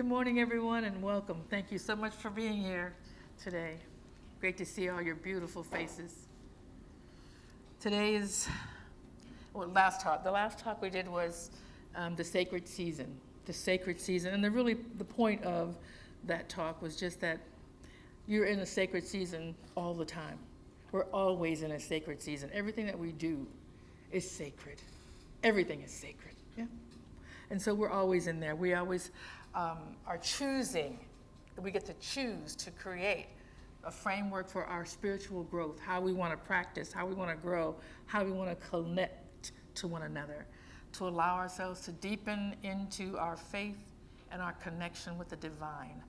Good morning, everyone, and welcome. Thank you so much for being here today. Great to see all your beautiful faces. Today is, the last talk we did was the sacred season. The sacred season. And the point of that talk was just that you're in a sacred season all the time. We're always in a sacred season. Everything that we do is sacred. Everything is sacred. Yeah. And so we're always in there. We always are choosing. We get to choose to create a framework for our spiritual growth, how we want to practice, how we want to grow, how we want to connect to one another, to allow ourselves to deepen into our faith and our connection with the divine.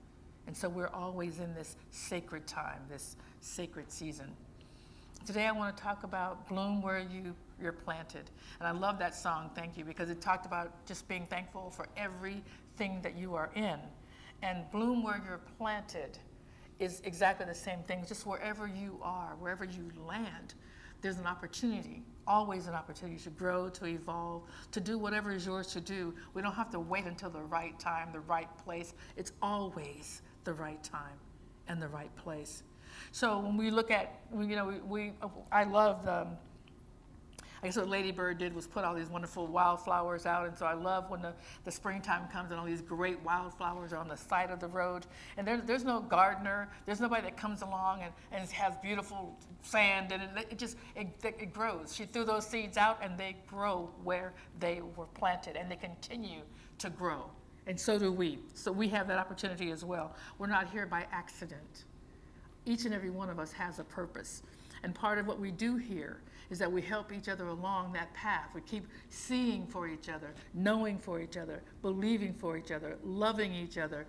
And so we're always in this sacred time, this sacred season. Today I want to talk about bloom where you're planted. And I love that song, thank you, because it talked about just being thankful for everything that you are in. And bloom where you're planted is exactly the same thing, just wherever you are, wherever you land, there's an opportunity, always an opportunity to grow, to evolve, to do whatever is yours to do. We don't have to wait until the right time, the right place. It's always the right time and the right place. So when we look at, I love I guess what Lady Bird did was put all these wonderful wildflowers out, and so I love when the springtime comes and all these great wildflowers are on the side of the road, and there's no gardener, there's nobody that comes along and has beautiful sand, and it grows. She threw those seeds out, and they grow where they were planted, and they continue to grow, and so do we. So we have that opportunity as well. We're not here by accident. Each and every one of us has a purpose. And part of what we do here is that we help each other along that path. We keep seeing for each other, knowing for each other, believing for each other, loving each other,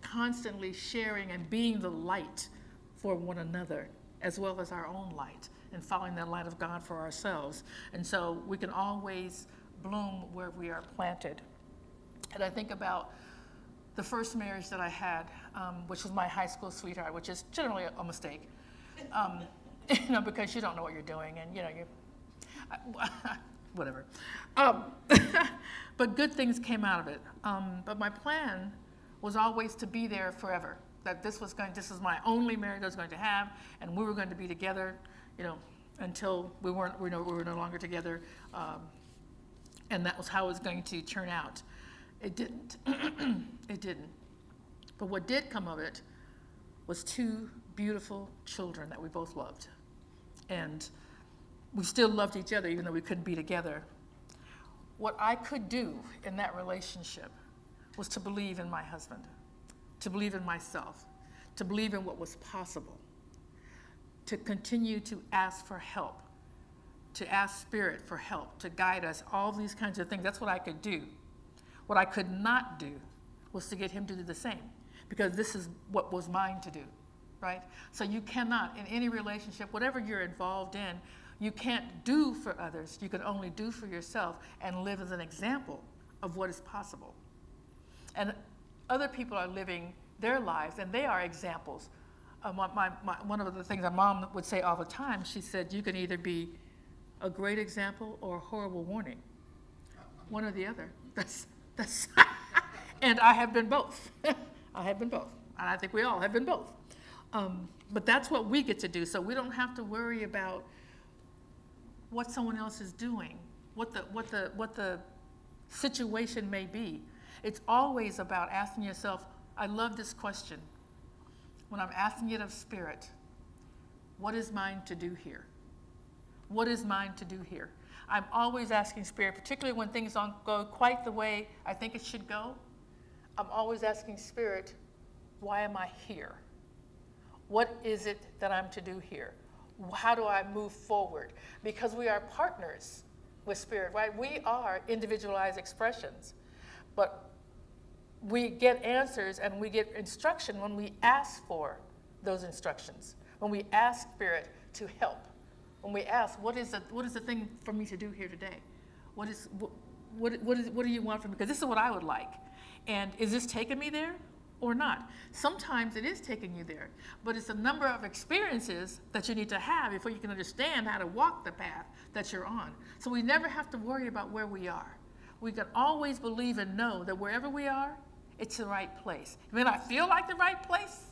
constantly sharing and being the light for one another, as well as our own light, and following the light of God for ourselves. And so we can always bloom where we are planted. And I think about the first marriage that I had, which was my high school sweetheart, which is generally a mistake. Because you don't know what you're doing, and whatever. But good things came out of it. But my plan was always to be there forever. That this was my only marriage I was going to have, and we were going to be together, until we were no longer together, and that was how it was going to turn out. It didn't. It didn't. But what did come of it was two beautiful children that we both loved. And we still loved each other even though we couldn't be together. What I could do in that relationship was to believe in my husband, to believe in myself, to believe in what was possible, to continue to ask for help, to ask Spirit for help, to guide us, all these kinds of things. That's what I could do. What I could not do was to get him to do the same, because this is what was mine to do. Right? So you cannot, in any relationship, whatever you're involved in, you can't do for others. You can only do for yourself and live as an example of what is possible. And other people are living their lives, and they are examples. One of the things my mom would say all the time, she said, you can either be a great example or a horrible warning. One or the other. That's and I have been both. I have been both. And I think we all have been both. But that's what we get to do. So we don't have to worry about what someone else is doing, what the situation may be. It's always about asking yourself, I love this question. When I'm asking it of Spirit, what is mine to do here? What is mine to do here? I'm always asking Spirit, particularly when things don't go quite the way I think it should go. I'm always asking Spirit, why am I here? What is it that I'm to do here? How do I move forward? Because we are partners with Spirit, right? We are individualized expressions, but we get answers and we get instruction when we ask for those instructions, when we ask Spirit to help, when we ask, what is the thing for me to do here today? What do you want from me? Because this is what I would like. And is this taking me there? Or not. Sometimes it is taking you there, but it's a number of experiences that you need to have before you can understand how to walk the path that you're on. So we never have to worry about where we are. We can always believe and know that wherever we are, it's the right place. It may not feel like the right place,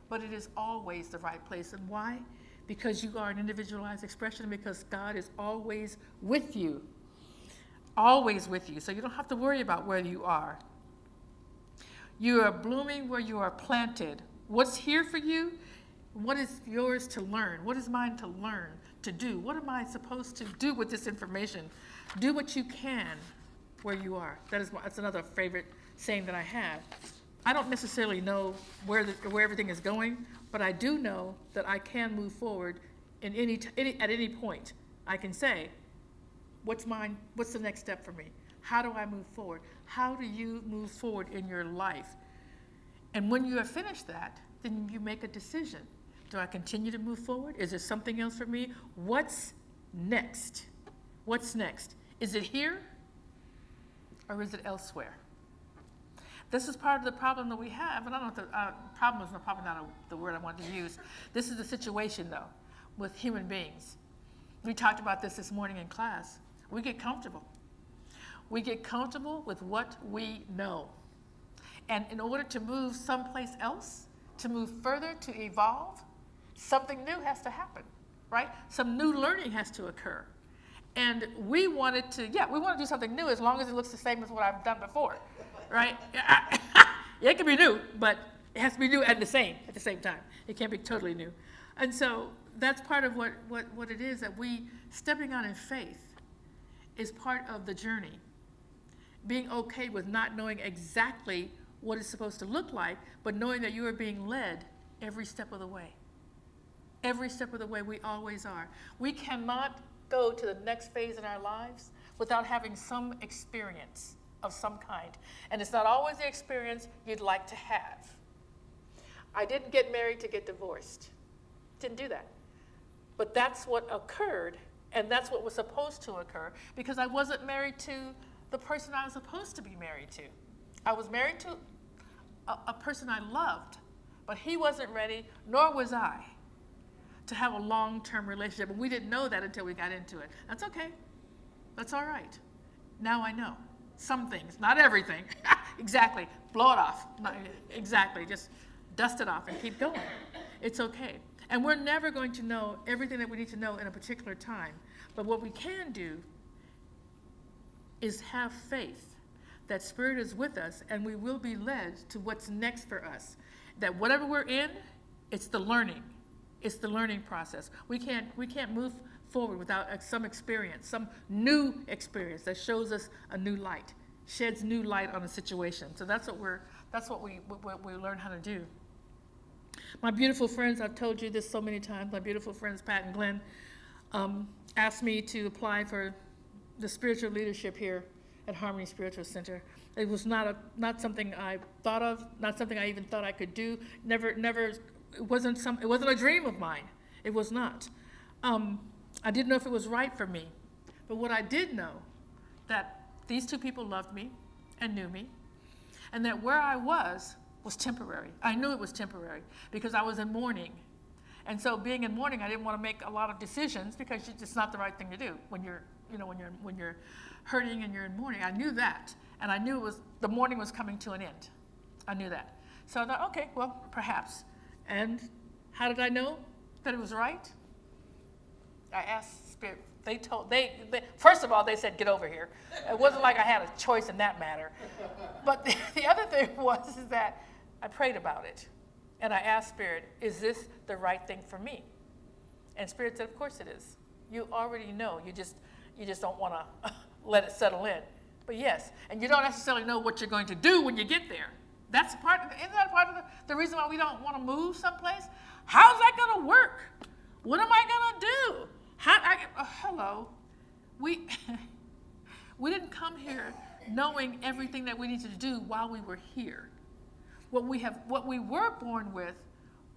but it is always the right place. And why? Because you are an individualized expression, because God is always with you. Always with you. So you don't have to worry about where you are. You are blooming where you are planted. What's here for you? What is yours to learn? What is mine to learn, to do? What am I supposed to do with this information? Do what you can where you are. That's another favorite saying that I have. I don't necessarily know where everything is going, but I do know that I can move forward at any point. I can say, what's mine? What's the next step for me? How do I move forward? How do you move forward in your life? And when you have finished that, then you make a decision. Do I continue to move forward? Is there something else for me? What's next? What's next? Is it here or is it elsewhere? This is part of the problem that we have, and I don't know if the problem is probably not the word I want to use. This is the situation, though, with human beings. We talked about this morning in class. We get comfortable. We get comfortable with what we know. And in order to move someplace else, to move further, to evolve, something new has to happen, right? Some new learning has to occur. And we want to do something new as long as it looks the same as what I've done before, right? It can be new, but it has to be new at the same time. It can't be totally new. And so that's part of what it is, that we stepping out in faith is part of the journey. Being okay with not knowing exactly what it's supposed to look like, but knowing that you are being led every step of the way. Every step of the way, we always are. We cannot go to the next phase in our lives without having some experience of some kind. And it's not always the experience you'd like to have. I didn't get married to get divorced. Didn't do that. But that's what occurred, and that's what was supposed to occur, because I wasn't married to the person I was supposed to be married to. I was married to a person I loved, but he wasn't ready, nor was I, to have a long-term relationship. And we didn't know that until we got into it. That's okay. That's all right. Now I know. Some things, not everything. Exactly. Blow it off. Not, exactly. Just dust it off and keep going. It's okay. And we're never going to know everything that we need to know in a particular time. But what we can do is have faith that Spirit is with us, and we will be led to what's next for us. That whatever we're in, it's the learning. It's the learning process. We can't move forward without some experience, some new experience that shows us a new light, sheds new light on a situation. So that's what we learn how to do. My beautiful friends, I've told you this so many times, my beautiful friends Pat and Glenn asked me to apply for the spiritual leadership here at Harmony Spiritual Center. It was not something I thought of, not something I even thought I could do. Never. It wasn't a dream of mine. It was not. I didn't know if it was right for me. But what I did know, that these two people loved me and knew me, and that where I was temporary. I knew it was temporary because I was in mourning. And so being in mourning, I didn't want to make a lot of decisions because it's not the right thing to do when you're hurting and you're in mourning. I knew that, and I knew the mourning was coming to an end. I knew that. So I thought, okay, well, perhaps. And how did I know that it was right? I asked Spirit. First of all, they said, get over here. It wasn't like I had a choice in that matter. But the other thing is that I prayed about it. And I asked Spirit, is this the right thing for me? And Spirit said, of course it is. You already know. You just don't want to let it settle in. But yes, and you don't necessarily know what you're going to do when you get there. Isn't that part of the reason why we don't want to move someplace? How's that going to work? What am I going to do? Hello. We didn't come here knowing everything that we needed to do while we were here. What we were born with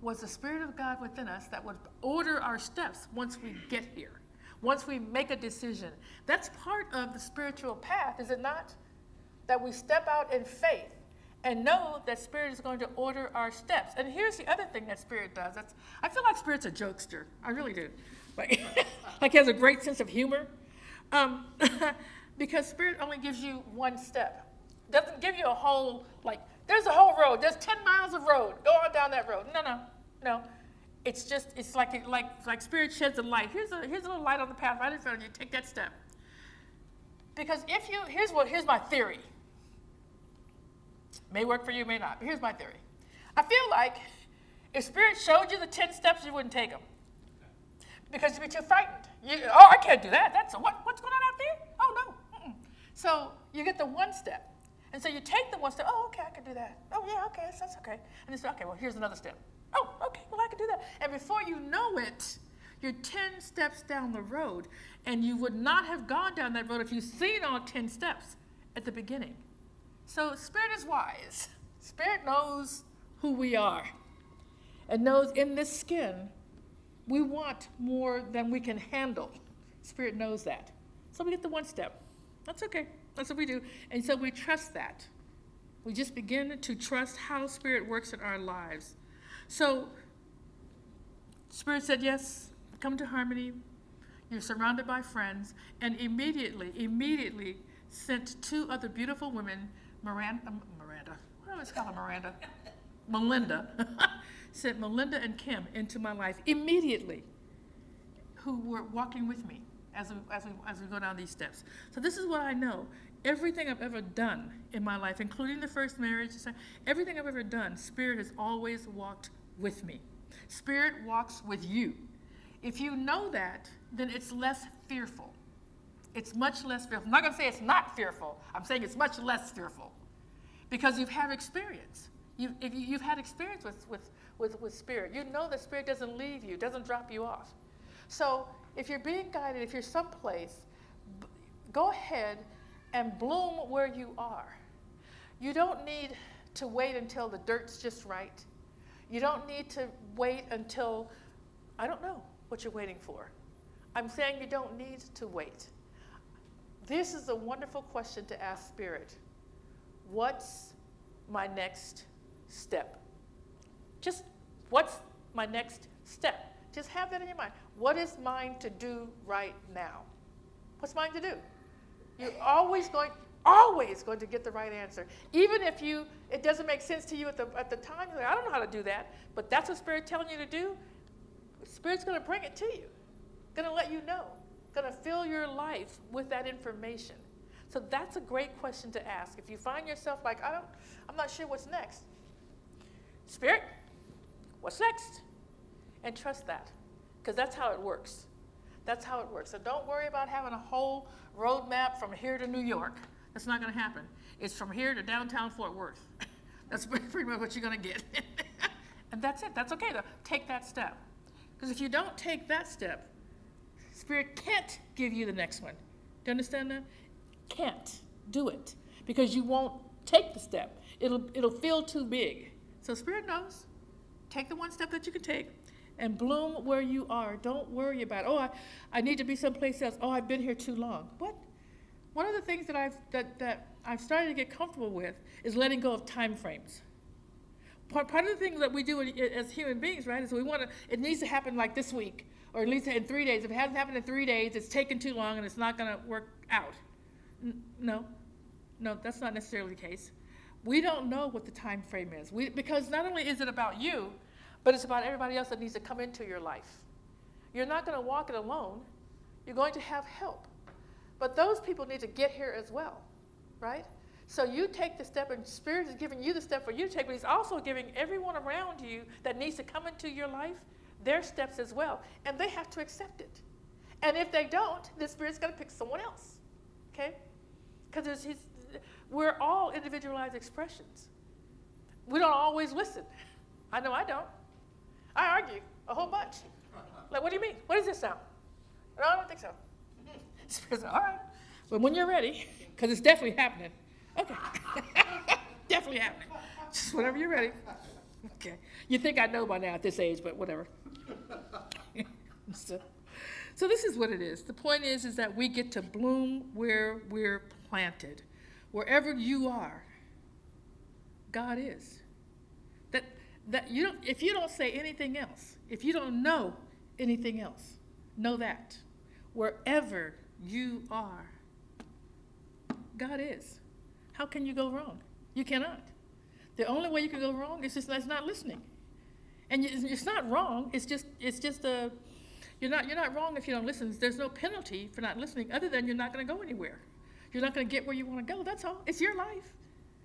was the Spirit of God within us that would order our steps once we get here, once we make a decision. That's part of the spiritual path, is it not? That we step out in faith and know that Spirit is going to order our steps. And here's the other thing that Spirit does. I feel like Spirit's a jokester. I really do. Like he has a great sense of humor. Because Spirit only gives you one step. Doesn't give you a whole there's a whole road. There's 10 miles of road. Go on down that road. No. It's like Spirit sheds a light. Here's a little light on the path right in front of you. Take that step. Because here's my theory. May work for you, may not. But here's my theory. I feel like if Spirit showed you the 10 steps, you wouldn't take them. Because you'd be too frightened. I can't do that. What's going on out there? Oh, no. Mm-mm. So you get the one step. And so you take the one step. Oh, okay, I can do that. Oh, yeah, okay, that's okay. And you say, okay, well, here's another step. Oh, okay, well, I can do that. And before you know it, you're 10 steps down the road. And you would not have gone down that road if you'd seen all 10 steps at the beginning. So Spirit is wise. Spirit knows who we are and knows in this skin we want more than we can handle. Spirit knows that. So we get the one step. That's okay. That's what we do. And so we trust that. We just begin to trust how Spirit works in our lives. So Spirit said, yes, come to Harmony. You're surrounded by friends. And immediately sent two other beautiful women, Miranda, what do I always call her Miranda? Melinda, sent Melinda and Kim into my life immediately, who were walking with me as we go down these steps. So this is what I know. Everything I've ever done in my life, including the first marriage, everything I've ever done, Spirit has always walked with me. Spirit walks with you. If you know that, then it's less fearful. It's much less fearful. I'm not going to say it's not fearful. I'm saying it's much less fearful because you've had experience. You've had experience with Spirit. You know that Spirit doesn't leave you, doesn't drop you off. So if you're being guided, if you're someplace, go ahead and bloom where you are. You don't need to wait until the dirt's just right. You don't need to wait until, I don't know what you're waiting for. I'm saying you don't need to wait. This is a wonderful question to ask Spirit. What's my next step? Just what's my next step? Just have that in your mind. What is mine to do right now? What's mine to do? You're always going to get the right answer. Even if it doesn't make sense to you at the time, you're like, I don't know how to do that, but that's what Spirit's telling you to do. Spirit's going to bring it to you, going to let you know, going to fill your life with that information. So that's a great question to ask. If you find yourself like, I'm not sure what's next. Spirit, what's next? And trust that, because that's how it works. That's how it works. So don't worry about having a whole roadmap from here to New York. That's not going to happen. It's from here to downtown Fort Worth. That's pretty much what you're going to get. And that's it. That's okay to take that step. Because if you don't take that step, Spirit can't give you the next one. Do you understand that? Can't do it because you won't take the step. It'll feel too big. So Spirit knows. Take the one step that you can take and bloom where you are. Don't worry about, I need to be someplace else. Oh, I've been here too long. What? One of the things that I've started to get comfortable with is letting go of time frames. Part of the things that we do as human beings, right, is it needs to happen like this week, or at least in 3 days. If it hasn't happened in 3 days, it's taken too long and it's not going to work out. No, that's not necessarily the case. We don't know what the time frame is. Because not only is it about you, but it's about everybody else that needs to come into your life. You're not going to walk it alone. You're going to have help. But those people need to get here as well, right? So you take the step, and Spirit is giving you the step for you to take, but He's also giving everyone around you that needs to come into your life their steps as well. And they have to accept it. And if they don't, the Spirit's going to pick someone else, okay? Because we're all individualized expressions. We don't always listen. I know I don't. I argue a whole bunch. Like, what do you mean? What does this sound? No, I don't think so. Spirit said, all right. But when you're ready, because it's definitely happening. Okay. Definitely happening. Just whenever you're ready. Okay. You think I know by now at this age, but whatever. So this is what it is. The point is that we get to bloom where we're planted. Wherever you are, God is. That you don't. If you don't say anything else, if you don't know anything else, know that wherever you are, God is. How can you go wrong? You cannot. The only way you can go wrong is just that's not listening. And it's not wrong. It's just you're not wrong if you don't listen. There's no penalty for not listening other than you're not going to go anywhere. You're not going to get where you want to go. That's all. It's your life.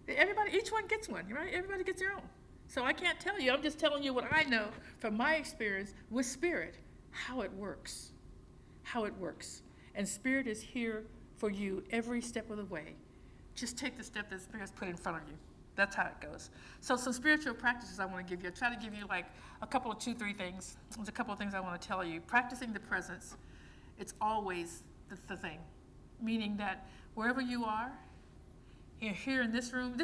Everybody, each one gets one, right? Everybody gets their own. So I can't tell you. I'm just telling you what I know from my experience with Spirit, how it works. How it works. And Spirit is here for you every step of the way. Just take the step that Spirit's put in front of you. That's how it goes. So some spiritual practices I want to give you. I try to give you like a couple of 2-3 things. There's a couple of things I want to tell you. Practicing the presence, it's always the thing. Meaning that wherever you are, here in this room,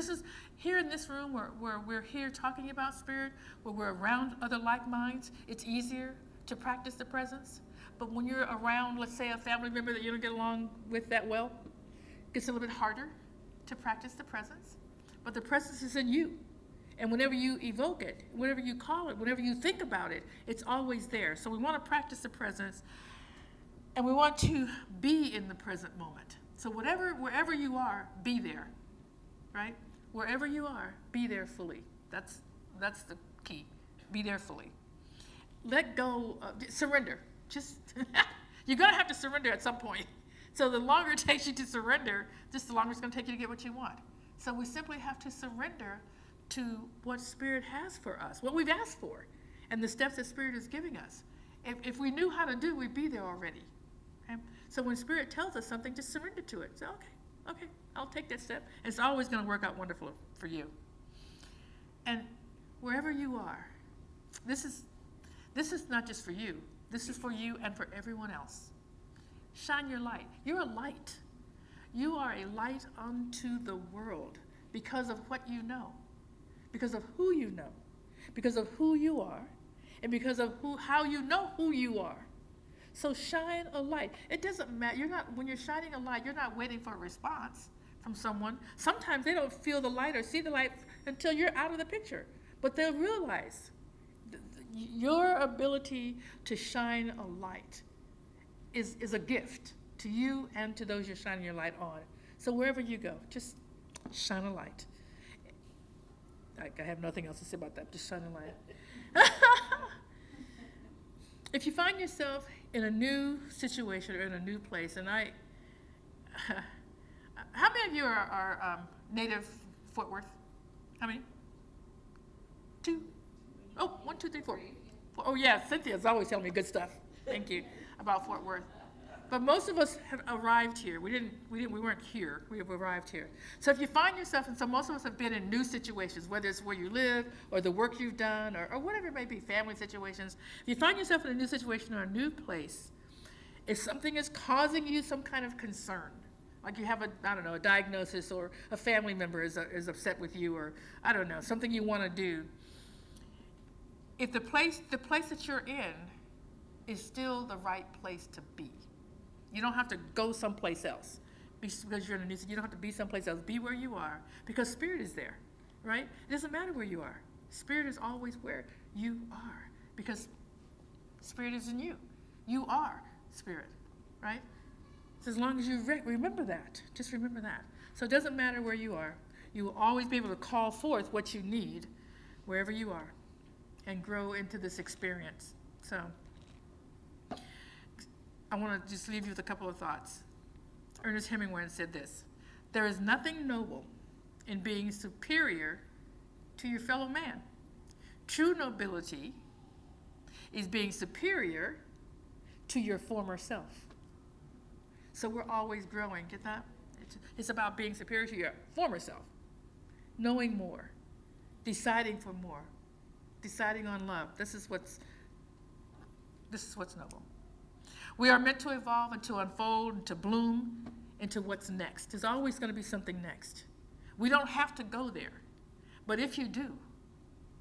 here in this room where we're here talking about Spirit, where we're around other like minds, it's easier to practice the presence. But when you're around, let's say, a family member that you don't get along with that well, it gets a little bit harder to practice the presence. But the presence is in you. And whenever you evoke it, whenever you call it, whenever you think about it, it's always there. So we want to practice the presence, and we want to be in the present moment. So wherever you are, be there, right? Wherever you are, be there fully. That's the key. Be there fully. Let go, surrender. Just, you're going to have to surrender at some point. So the longer it takes you to surrender, just the longer it's going to take you to get what you want. So we simply have to surrender to what Spirit has for us, what we've asked for, and the steps that Spirit is giving us. If we knew how to do it, we'd be there already. Okay? So when Spirit tells us something, just surrender to it. Say, okay, I'll take that step. And it's always going to work out wonderful for you. And wherever you are, this is not just for you. This is for you and for everyone else. Shine your light. You're a light. You are a light unto the world because of what you know, because of who you know, because of who you are, and because of how you know who you are. So shine a light. It doesn't matter. When you're shining a light, you're not waiting for a response from someone. Sometimes they don't feel the light or see the light until you're out of the picture. But they'll realize your ability to shine a light is a gift to you and to those you're shining your light on. So wherever you go, just shine a light. I have nothing else to say about that. Just shine a light. If you find yourself in a new situation or in a new place, and how many of you are native Fort Worth? How many? 2? Oh, 1, 2, 3, 4. Oh yeah, Cynthia's always telling me good stuff. Thank you about Fort Worth. But most of us have arrived here. We weren't here. We have arrived here. So if you find yourself, and so most of us have been in new situations, whether it's where you live or the work you've done or whatever it may be, family situations. If you find yourself in a new situation or a new place, if something is causing you some kind of concern, like you have a diagnosis or a family member is upset with you, or I don't know, something you want to do. If the place that you're in is still the right place to be. You don't have to go someplace else because you're in a new city. You don't have to be someplace else. Be where you are because Spirit is there, right? It doesn't matter where you are. Spirit is always where you are because Spirit is in you. You are Spirit, right? So as long as you remember that, just remember that. So it doesn't matter where you are. You will always be able to call forth what you need wherever you are and grow into this experience. So I want to just leave you with a couple of thoughts. Ernest Hemingway said this: there is nothing noble in being superior to your fellow man. True nobility is being superior to your former self. So we're always growing, get that? It's about being superior to your former self, knowing more, deciding for more, deciding on love. This is what's noble. We are meant to evolve and to unfold and to bloom into what's next. There's always going to be something next. We don't have to go there. But if you do,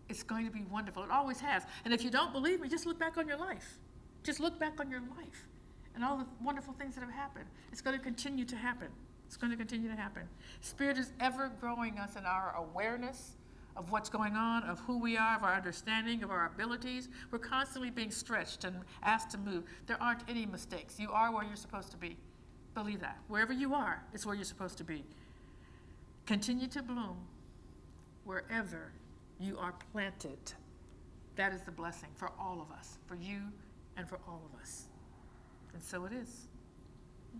it's going to be wonderful. It always has. And if you don't believe me, just look back on your life. Just look back on your life and all the wonderful things that have happened. It's going to continue to happen. It's going to continue to happen. Spirit is ever growing us in our awareness of what's going on, of who we are, of our understanding, of our abilities. We're constantly being stretched and asked to move. There aren't any mistakes. You are where you're supposed to be. Believe that. Wherever you are, it's where you're supposed to be. Continue to bloom wherever you are planted. That is the blessing for all of us, for you and for all of us. And so it is.